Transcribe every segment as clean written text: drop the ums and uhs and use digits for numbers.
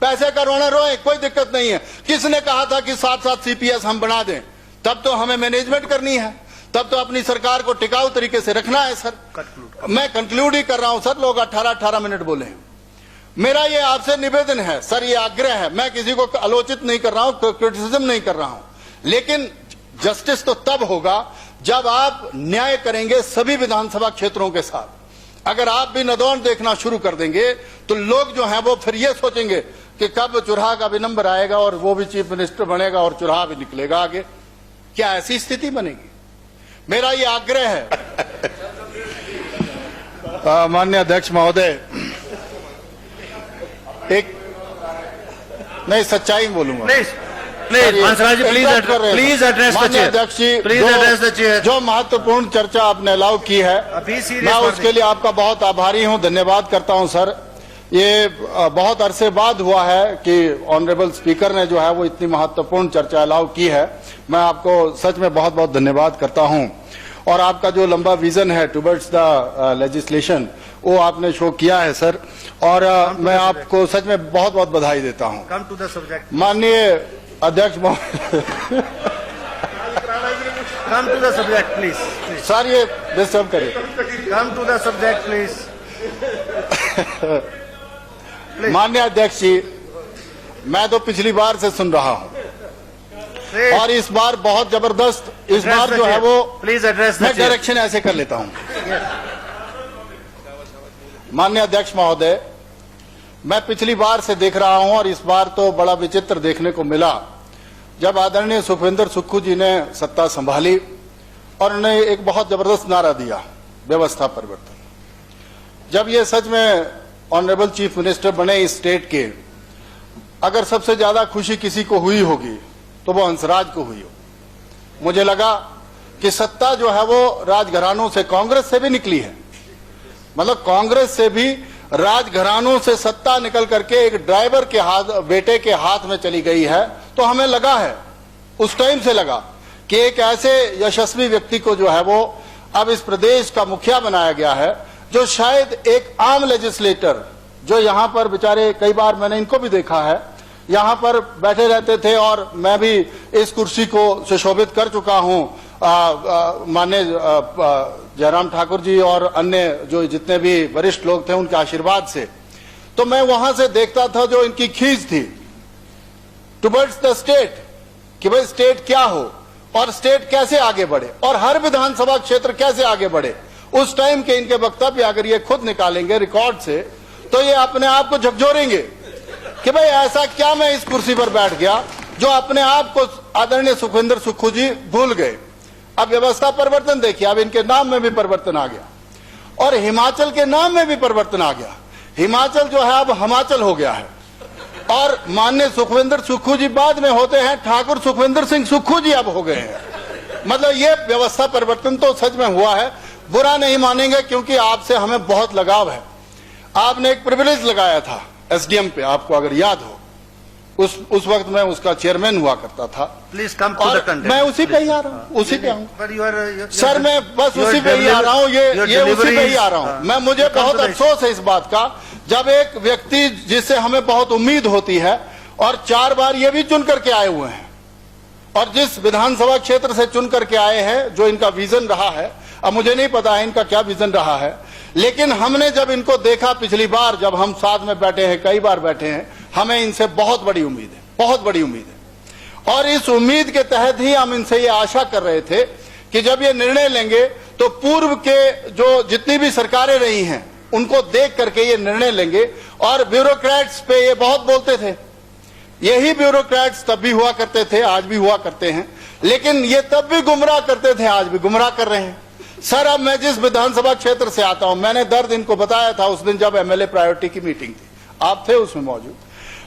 पैसे करवाना रोए, कोई दिक्कत नहीं है। किसने कहा था कि 7-7 CPS हम बना दें? तब तो हमें मैनेजमेंट करनी है, तब तो अपनी सरकार को टिकाऊ तरीके से रखना है सर। मैं कंक्लूड ही कर रहा हूं सर, लोग 18-18 मिनट बोले हैं। मेरा ये आपसे निवेदन है सर, ये आग्रह है, मैं किसी को आलोचित नहीं कर रहा हूं, क्रिटिसिज्म नहीं कर रहा हूं, लेकिन जस्टिस तो तब होगा जब आप न्याय करेंगे सभी विधानसभा क्षेत्रों के साथ। अगर आप भी नदौन देखना शुरू कर देंगे तो लोग जो हैं वो फिर ये सोचेंगे कि कब चुराहा का भी नंबर आएगा और वो भी चीफ मिनिस्टर बनेगा और चुराहा भी निकलेगा आगे। क्या ऐसी स्थिति बनेगी? मेरा ये आग्रह है। माननीय अध्यक्ष महोदय, एक नहीं सच्चाई बोलूंगा। प्लीज एड्रेस अध्यक्ष जी, जो महत्वपूर्ण चर्चा आपने अलाउ की है, मैं उसके लिए आपका बहुत आभारी हूं, धन्यवाद करता हूं सर। ये बहुत अरसे बाद हुआ है कि ऑनरेबल स्पीकर ने जो है वो इतनी महत्वपूर्ण चर्चा अलाउ की है। मैं आपको सच में बहुत बहुत धन्यवाद करता हूं। और आपका जो लंबा विजन है टुवर्ड्स द लेजिस्लेशन, वो आपने शो किया है सर, और मैं आपको सच में बहुत बहुत बधाई देता हूं। Come to the subject. माननीय अध्यक्ष come to the subject please. Sir ये डिस्टर्ब करिए। Come to the subject please. माननीय अध्यक्ष जी, मैं तो पिछली बार से सुन रहा हूं और इस बार बहुत जबरदस्त, इस बार जो है वो प्लीज एड्रेस, मैं डायरेक्शन ऐसे कर लेता हूं। माननीय अध्यक्ष महोदय, मैं पिछली बार से देख रहा हूं और इस बार तो बड़ा विचित्र देखने को मिला। जब आदरणीय सुखविंदर सुक्खू जी ने सत्ता संभाली और उन्होंने एक बहुत जबरदस्त नारा दिया, व्यवस्था परिवर्तन। जब ये सच में ऑनरेबल चीफ मिनिस्टर बने इस स्टेट के, अगर सबसे ज्यादा खुशी किसी को हुई होगी तो वो हंसराज को हुई हो। मुझे लगा कि सत्ता जो है वो राजघरानों से, कांग्रेस से भी निकली है, मतलब कांग्रेस से भी राजघरानों से सत्ता निकल करके एक ड्राइवर के हाथ, बेटे के हाथ में चली गई है। तो हमें लगा है, उस टाइम से लगा कि एक ऐसे यशस्वी व्यक्ति को जो है वो अब इस प्रदेश का मुखिया बनाया गया है, जो शायद एक आम लेजिस्लेटर, जो यहाँ पर बेचारे, कई बार मैंने इनको भी देखा है, यहाँ पर बैठे रहते थे और मैं भी इस कुर्सी को सुशोभित कर चुका हूँ माननीय जयराम ठाकुर जी और अन्य जो जितने भी वरिष्ठ लोग थे उनके आशीर्वाद से। तो मैं वहां से देखता था जो इनकी खींच थी टुवर्ड्स द स्टेट, कि भाई स्टेट क्या हो और स्टेट कैसे आगे बढ़े और हर विधानसभा क्षेत्र कैसे आगे बढ़े। उस टाइम के इनके वक्तव्य अगर ये खुद निकालेंगे रिकॉर्ड से तो ये अपने आप को झकझोरेंगे कि भाई ऐसा क्या मैं इस कुर्सी पर बैठ गया जो अपने आप को आदरणीय सुखविंदर सुक्खू जी भूल गए। अब व्यवस्था परिवर्तन देखिए, अब इनके नाम में भी परिवर्तन आ गया और हिमाचल के नाम में भी परिवर्तन आ गया। हिमाचल जो है अब हिमाचल हो गया है और माननीय सुखविंदर सुक्खू जी बाद में होते हैं ठाकुर सुखविंदर सिंह सुक्खू जी अब हो गए हैं। मतलब ये व्यवस्था परिवर्तन तो सच में हुआ है। बुरा नहीं मानेंगे क्योंकि आपसे हमें बहुत लगाव है। आपने एक प्रिविलेज लगाया था एसडीएम पे, आपको अगर याद हो, उस वक्त मैं उसका चेयरमैन हुआ करता था। Please come to the content. मैं उसी पे ही आ रहा हूँ, उसी पे आऊँ सर, मैं बस उसी पे ही आ रहा हूँ, ये उसी पे ही आ रहा हूँ मैं। मुझे बहुत अफसोस है इस बात का, जब एक व्यक्ति जिससे हमें बहुत उम्मीद होती है और 4 बार ये भी चुन करके आए हुए हैं और जिस विधानसभा क्षेत्र से चुन करके आए हैं, जो इनका विजन रहा है, अब मुझे नहीं पता है इनका क्या विजन रहा है, लेकिन हमने जब इनको देखा पिछली बार, जब हम साथ में बैठे हैं, कई बार बैठे हैं, हमें इनसे बहुत बड़ी उम्मीद है, बहुत बड़ी उम्मीद है। और इस उम्मीद के तहत ही हम इनसे ये आशा कर रहे थे कि जब ये निर्णय लेंगे तो पूर्व के जो जितनी भी सरकारें रही हैं उनको देख करके ये निर्णय लेंगे। और ब्यूरोक्रेट्स पे ये बहुत बोलते थे, यही ब्यूरोक्रेट्स तब भी हुआ करते थे, आज भी हुआ करते हैं, लेकिन ये तब भी गुमराह करते थे, आज भी गुमराह कर रहे हैं। सर अब मैं जिस विधानसभा क्षेत्र से आता हूं, मैंने दर्द इनको बताया था उस दिन जब एमएलए प्रायोरिटी की मीटिंग थी, आप थे उसमें मौजूद।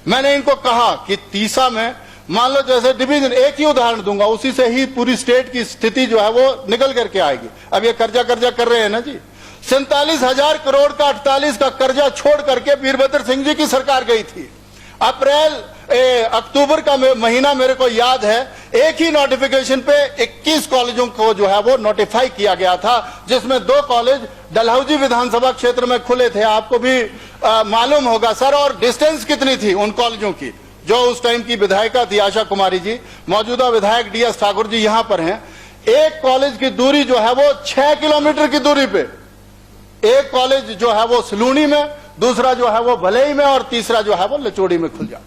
मैंने इनको कहा कि तीसा में मान लो जैसे डिवीजन, एक ही उदाहरण दूंगा, उसी से ही पूरी स्टेट की स्थिति जो है वो निकल करके आएगी। अब ये कर्जा कर रहे हैं ना जी, 47,000 करोड़ का 48 का कर्जा छोड़ करके वीरभद्र सिंह जी की सरकार गई थी। अक्टूबर का महीना मेरे को याद है, एक ही नोटिफिकेशन पे 21 कॉलेजों को जो है वो नोटिफाई किया गया था, जिसमें 2 कॉलेज डलहौजी विधानसभा क्षेत्र में खुले थे। आपको भी मालूम होगा सर। और डिस्टेंस कितनी थी उन कॉलेजों की? जो उस टाइम की विधायिका थी आशा कुमारी जी, मौजूदा विधायक DS ठाकुर जी यहां पर हैं। एक कॉलेज की दूरी जो है वो 6 किलोमीटर की दूरी पे, एक कॉलेज जो है वो सलूनी में, दूसरा जो है वो भलई में, और तीसरा जो है वो लचोड़ी में खुल जाता।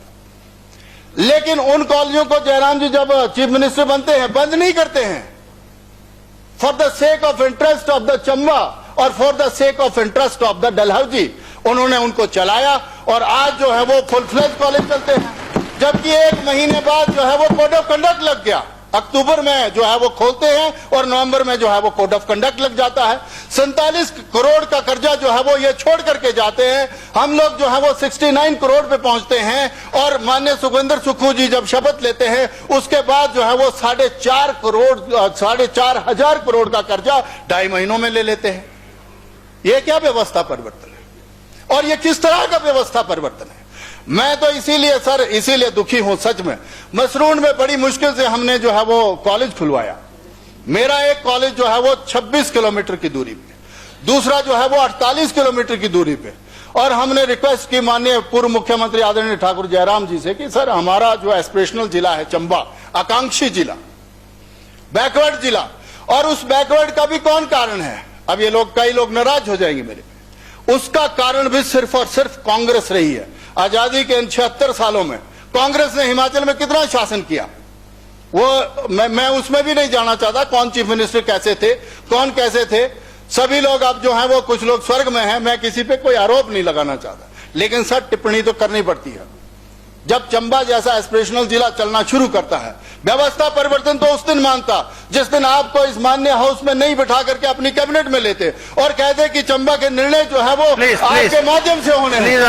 लेकिन उन कॉलेजों को जयराम जी जब चीफ मिनिस्टर बनते हैं बंद नहीं करते हैं। For the sake of interest of the Chamba और for the sake of interest of the Dalhousie उन्होंने उनको चलाया, और आज जो है वो फुल फ्लेज कॉलेज चलते हैं। जबकि 1 महीने बाद जो है वो कोड ऑफ कंडक्ट लग गया। अक्टूबर में जो है वो खोलते हैं और नवंबर में जो है वो कोड ऑफ कंडक्ट लग जाता है। 47 करोड़ का कर्जा जो है वो ये छोड़ करके जाते हैं। हम लोग जो है वो 69 करोड़ पे पहुंचते हैं, और माननीय सुखविंदर सुक्खू जी जब शपथ लेते हैं उसके बाद जो है वो 4.5 हजार करोड़ का कर्जा 2.5 महीनों में ले लेते हैं। ये क्या व्यवस्था परिवर्तन है, और ये किस तरह का व्यवस्था परिवर्तन है? मैं तो इसीलिए दुखी हूं सच में। मसरून में बड़ी मुश्किल से हमने जो है वो कॉलेज खुलवाया। मेरा एक कॉलेज जो है वो 26 किलोमीटर की दूरी पे, दूसरा जो है वो 48 किलोमीटर की दूरी पे, और हमने रिक्वेस्ट की माननीय पूर्व मुख्यमंत्री आदरणीय ठाकुर जयराम जी से कि सर हमारा जो एस्पिरेशनल जिला है चंबा, आकांक्षी जिला, बैकवर्ड जिला, और उस बैकवर्ड का भी कौन कारण है? अब ये लोग, कई लोग नाराज हो जाएंगे मेरे पे। उसका कारण भी सिर्फ और सिर्फ कांग्रेस रही है। आजादी के इन 76 सालों में कांग्रेस ने हिमाचल में कितना शासन किया, वो मैं उसमें भी नहीं जाना चाहता। कौन चीफ मिनिस्टर कैसे थे, कौन कैसे थे, सभी लोग अब जो हैं वो कुछ लोग स्वर्ग में हैं। मैं किसी पे कोई आरोप नहीं लगाना चाहता, लेकिन सर टिप्पणी तो करनी पड़ती है। जब चंबा जैसा एस्पिरेशनल जिला चलना शुरू करता है, व्यवस्था परिवर्तन तो उस दिन मानता जिस दिन आपको इस माननीय हाउस में नहीं बिठा करके अपनी कैबिनेट में लेते और कहते कि चंबा के निर्णय जो है वो आपके माध्यम से होने हैं। Please,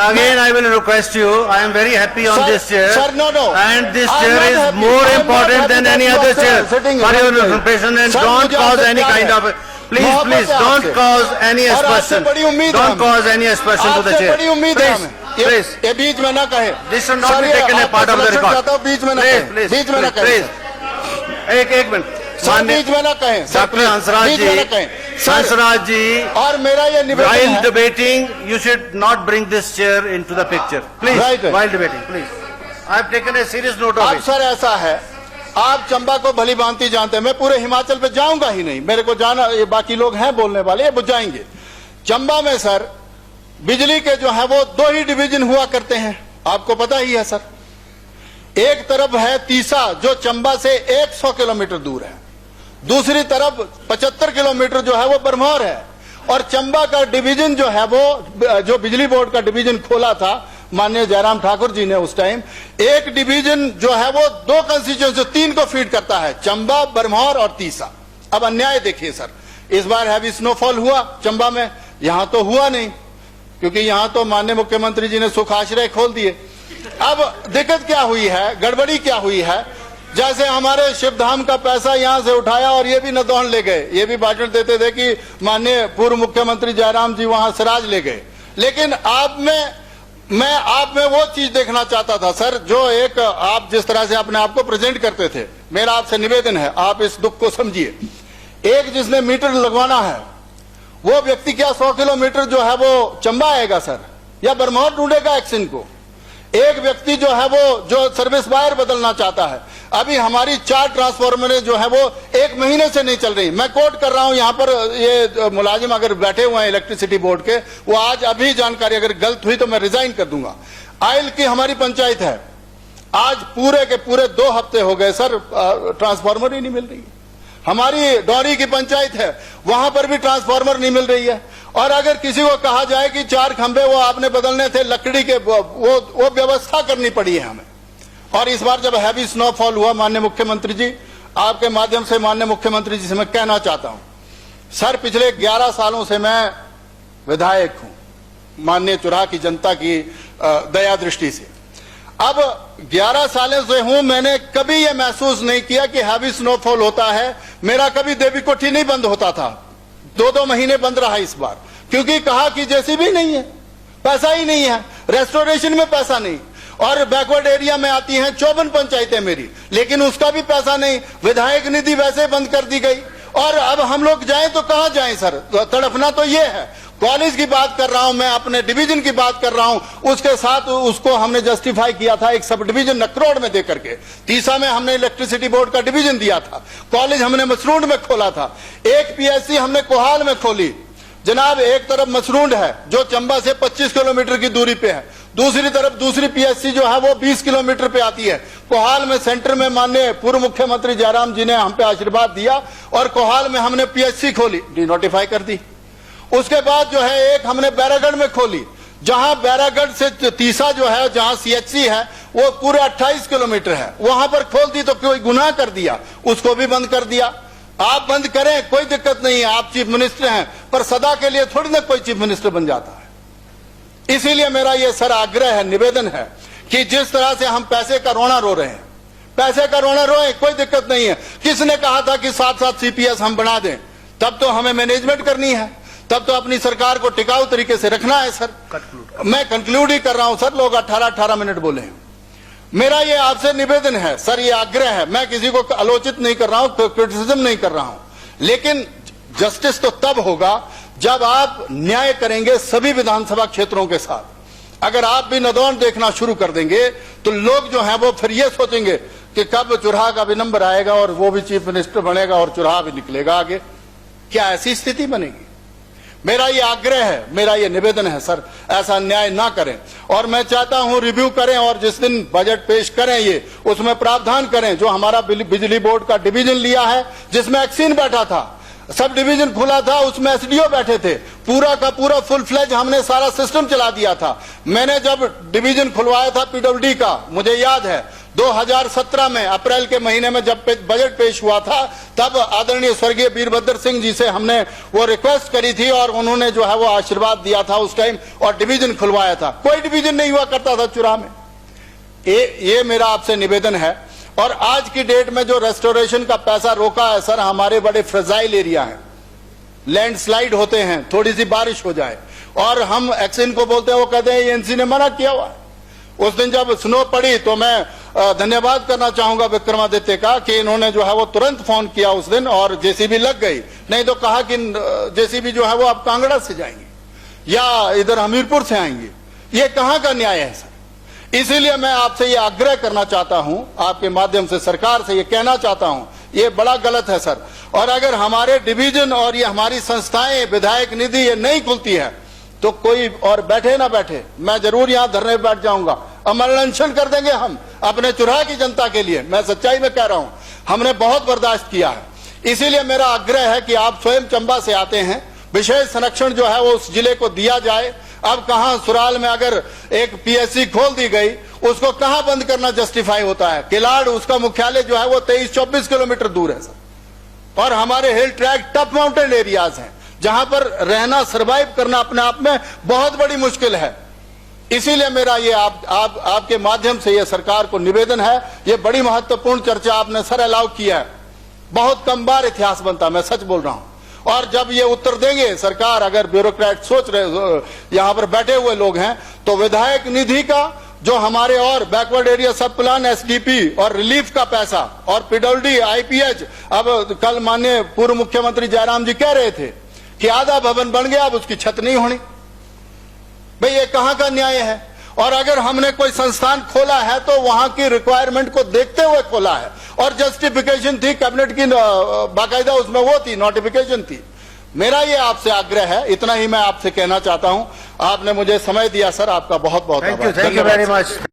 again, I will request you. I am very happy on this chair. Sir, no. And this chair is more important than any other chair. For your information, and don't cause any kind of. Please, don't cause any aspersion. Don't cause any aspersion to the chair. Please. ये बीच में ना कहे। This should not be taken a part of the record. बीच में ना कहे। बीच में ना कहे। एक मिनट। बीच में ना कहे। डॉक्टर हंसराज जी, और मेरा ये निवेदन है, while debating, you should not bring this chair into the picture. Please, while debating, please. I have taken a serious note of it. अब सर ऐसा है, आप चंबा को भली भांति जानते हैं, मैं पूरे हिमाचल पे जाऊंगा ही नहीं, मेरे को जाना, ये बाकी लोग हैं बोलने वाले, ये बुझाएंगे। चंबा में सर बिजली के जो है वो 2 ही डिवीजन हुआ करते हैं, आपको पता ही है सर। एक तरफ है तीसा जो चंबा से 100 किलोमीटर दूर है, दूसरी तरफ 75 किलोमीटर जो है वो बरमौर है। और चंबा का डिवीजन जो है वो, जो बिजली बोर्ड का डिवीजन खोला था माननीय जयराम ठाकुर जी ने उस टाइम, एक डिवीजन जो है वो 2 कंस्टिट्यूएंसी 3 को फीड करता है, चंबा, बरमौर और तीसा। अब अन्याय देखिए सर, इस बार हैवी स्नोफॉल हुआ चंबा में, यहां तो हुआ नहीं, क्योंकि यहां तो माननीय मुख्यमंत्री जी ने सुख आश्रय खोल दिए। अब दिक्कत क्या हुई है, गड़बड़ी क्या हुई है, जैसे हमारे शिवधाम का पैसा यहां से उठाया और ये भी नदौन ले गए, ये भी भाषण देते थे कि माननीय पूर्व मुख्यमंत्री जयराम जी वहां सिराज ले गए। लेकिन मैं आप में वो चीज देखना चाहता था सर, जो एक आप जिस तरह से अपने आप को प्रेजेंट करते थे, मेरा आपसे निवेदन है आप इस दुख को समझिए। एक जिसने मीटर लगवाना है वो व्यक्ति क्या 100 किलोमीटर जो है वो चंबा आएगा सर, या बरमौर ढूंढेगा एक्शन को? एक व्यक्ति जो है वो जो सर्विस वायर बदलना चाहता है, अभी हमारी 4 ट्रांसफार्मर जो है वो 1 महीने से नहीं चल रही। मैं कोट कर रहा हूं यहां पर, ये मुलाजिम अगर बैठे हुए हैं इलेक्ट्रिसिटी बोर्ड के, वो आज अभी जानकारी अगर गलत हुई तो मैं रिजाइन कर दूंगा। आयल की हमारी पंचायत है, आज पूरे के पूरे 2 हफ्ते हो गए सर, ट्रांसफार्मर ही नहीं मिल रही। हमारी डौरी की पंचायत है, वहां पर भी ट्रांसफार्मर नहीं मिल रही है। और अगर किसी को कहा जाए कि 4 खंभे वो आपने बदलने थे लकड़ी के, वो व्यवस्था करनी पड़ी है हमें। और इस बार जब हैवी स्नोफॉल हुआ, माननीय मुख्यमंत्री जी, आपके माध्यम से माननीय मुख्यमंत्री जी से मैं कहना चाहता हूं सर, पिछले 11 सालों से मैं विधायक हूं माननीय चुराह की जनता की दया दृष्टि से। अब 11 सालों से हूं, मैंने कभी यह महसूस नहीं किया कि हैवी स्नोफॉल होता है। मेरा कभी देवी कोठी नहीं बंद होता था, 2-2 महीने बंद रहा इस बार, क्योंकि कहा कि जेसीबी नहीं है, पैसा ही नहीं है। रेस्टोरेशन में पैसा नहीं, और बैकवर्ड एरिया में आती हैं 54 पंचायतें मेरी, लेकिन उसका भी पैसा नहीं। विधायक निधि वैसे बंद कर दी गई, और अब हम लोग जाएं तो कहां जाएं सर? तड़पना तो ये है। कॉलेज की बात कर रहा हूं मैं, अपने डिवीजन की बात कर रहा हूं, उसके साथ उसको हमने जस्टिफाई किया था एक सब डिवीजन नकरोड में देकर के। तीसा में हमने इलेक्ट्रिसिटी बोर्ड का डिवीजन दिया था, कॉलेज हमने मसरूंड में खोला था, एक पीएससी हमने कोहाल में खोली। जनाब, एक तरफ मसरूंड है जो चंबा से 25 किलोमीटर की दूरी पे है, दूसरी तरफ दूसरी पीएससी जो है वो 20 किलोमीटर पे आती है। कोहाल में सेंटर में माननीय पूर्व मुख्यमंत्री जयराम जी ने हम पे आशीर्वाद दिया और कोहाल में हमने पीएससी खोली, डिनोटिफाई कर दी। उसके बाद जो है एक हमने बैरागढ़ में खोली, जहां बैरागढ़ से तीसा जो है जहां सीएचसी है वो पूरे 28 किलोमीटर है, वहां पर खोल दी तो कोई गुनाह कर दिया, उसको भी बंद कर दिया। आप बंद करें, कोई दिक्कत नहीं है, आप चीफ मिनिस्टर हैं, पर सदा के लिए थोड़ी ना कोई चीफ मिनिस्टर बन जाता है। इसीलिए मेरा ये सर आग्रह है, निवेदन है कि जिस तरह से हम पैसे का रोना रो रहे हैं, पैसे का रोना रोए, कोई दिक्कत नहीं है। किसने कहा था कि 7-7 सीपीएस हम बना दें? तब तो हमें मैनेजमेंट करनी है, तब तो अपनी सरकार को टिकाऊ तरीके से रखना है सर। मैं कंक्लूड ही कर रहा हूं सर, लोग 18-18 मिनट बोले हैं। मेरा ये आपसे निवेदन है सर, ये आग्रह है, मैं किसी को आलोचित नहीं कर रहा हूं, क्रिटिसिज्म नहीं कर रहा हूं, लेकिन जस्टिस तो तब होगा जब आप न्याय करेंगे सभी विधानसभा क्षेत्रों के साथ। अगर आप भी नदौन देखना शुरू कर देंगे तो लोग जो हैं वो फिर ये सोचेंगे कि कब चुराहा का भी नंबर आएगा और वो भी चीफ मिनिस्टर बनेगा और चुराहा भी निकलेगा आगे। क्या ऐसी स्थिति बनेगी? मेरा ये आग्रह है, मेरा ये निवेदन है सर, ऐसा अन्याय ना करें। और मैं चाहता हूं रिव्यू करें और जिस दिन बजट पेश करें ये उसमें प्रावधान करें। जो हमारा बिजली बोर्ड का डिवीजन लिया है जिसमें एक्सीन बैठा था, सब डिवीजन खुला था, उसमें एसडीओ बैठे थे, पूरा का पूरा फुल फ्लेज हमने सारा सिस्टम चला दिया था। मैंने जब डिवीजन खुलवाया था पीडब्ल्यूडी का, मुझे याद है 2017 में अप्रैल के महीने में जब बजट पेश हुआ था, तब आदरणीय स्वर्गीय वीरभद्र सिंह जी से हमने वो रिक्वेस्ट करी थी और उन्होंने जो है वो आशीर्वाद दिया था उस टाइम और डिवीजन खुलवाया था। कोई डिवीजन नहीं हुआ करता था चुराह में। ये मेरा आपसे निवेदन है। और आज की डेट में जो रेस्टोरेशन का पैसा रोका है सर, हमारे बड़े फ्रेजाइल एरिया हैं, लैंडस्लाइड होते हैं, थोड़ी सी बारिश हो जाए और हम एक्सिन को बोलते हैं, वो कहते हैं एएनसी ने मना किया हुआ है। उस दिन जब स्नो पड़ी तो मैं धन्यवाद करना चाहूंगा विक्रमादित्य का कि इन्होंने जो है वो तुरंत फोन किया उस दिन और जेसीबी लग गई, नहीं तो कहा कि जेसीबी जो है वो अब कांगड़ा से जाएंगे या इधर हमीरपुर से आएंगे। ये कहां का न्याय है सर? इसीलिए मैं आपसे ये आग्रह करना चाहता हूं, आपके माध्यम से सरकार से ये कहना चाहता हूं, ये बड़ा गलत है सर। और अगर हमारे डिवीजन और ये हमारी संस्थाएं विधायक निधि ये नहीं खुलती है तो कोई और बैठे ना बैठे, मैं जरूर यहां धरने पे बैठ जाऊंगा, अमल अनशन कर देंगे हम अपने चुराह की जनता के लिए। मैं सच्चाई में कह रहा हूं, हमने बहुत बर्दाश्त किया है। इसीलिए मेरा आग्रह है कि आप स्वयं चंबा से आते हैं, विशेष संरक्षण जो है वो उस जिले को दिया जाए। अब कहां सुराल में अगर एक पीएससी खोल दी गई, उसको कहां बंद करना जस्टिफाई होता है? किलाड़ उसका मुख्यालय जो है वो 23-24 किलोमीटर दूर है सर। और हमारे हिल ट्रैक टफ माउंटेन एरियाज हैं जहां पर रहना, सर्वाइव करना अपने आप में बहुत बड़ी मुश्किल है। इसीलिए मेरा ये आपके माध्यम से ये सरकार को निवेदन है, ये बड़ी महत्वपूर्ण चर्चा आपने सर अलाउ किया है, बहुत कम बार इतिहास बनता, मैं सच बोल रहा हूं। और जब ये उत्तर देंगे सरकार, अगर ब्यूरोक्रेट सोच रहे, यहां पर बैठे हुए लोग हैं, तो विधायक निधि का जो हमारे और बैकवर्ड एरिया सब प्लान, एसडीपी और रिलीफ का पैसा और पीडब्ल्यूडी, आईपीएच, अब कल माननीय पूर्व मुख्यमंत्री जयराम जी कह रहे थे कि आधा भवन बन गया, अब उसकी छत नहीं होनी। भाई ये कहां का न्याय है? और अगर हमने कोई संस्थान खोला है तो वहां की रिक्वायरमेंट को देखते हुए खोला है और जस्टिफिकेशन थी कैबिनेट की, बाकायदा उसमें वो थी, नोटिफिकेशन थी। मेरा ये आपसे आग्रह है, इतना ही मैं आपसे कहना चाहता हूं। आपने मुझे समय दिया सर, आपका बहुत बहुत थैंक यू वेरी मच।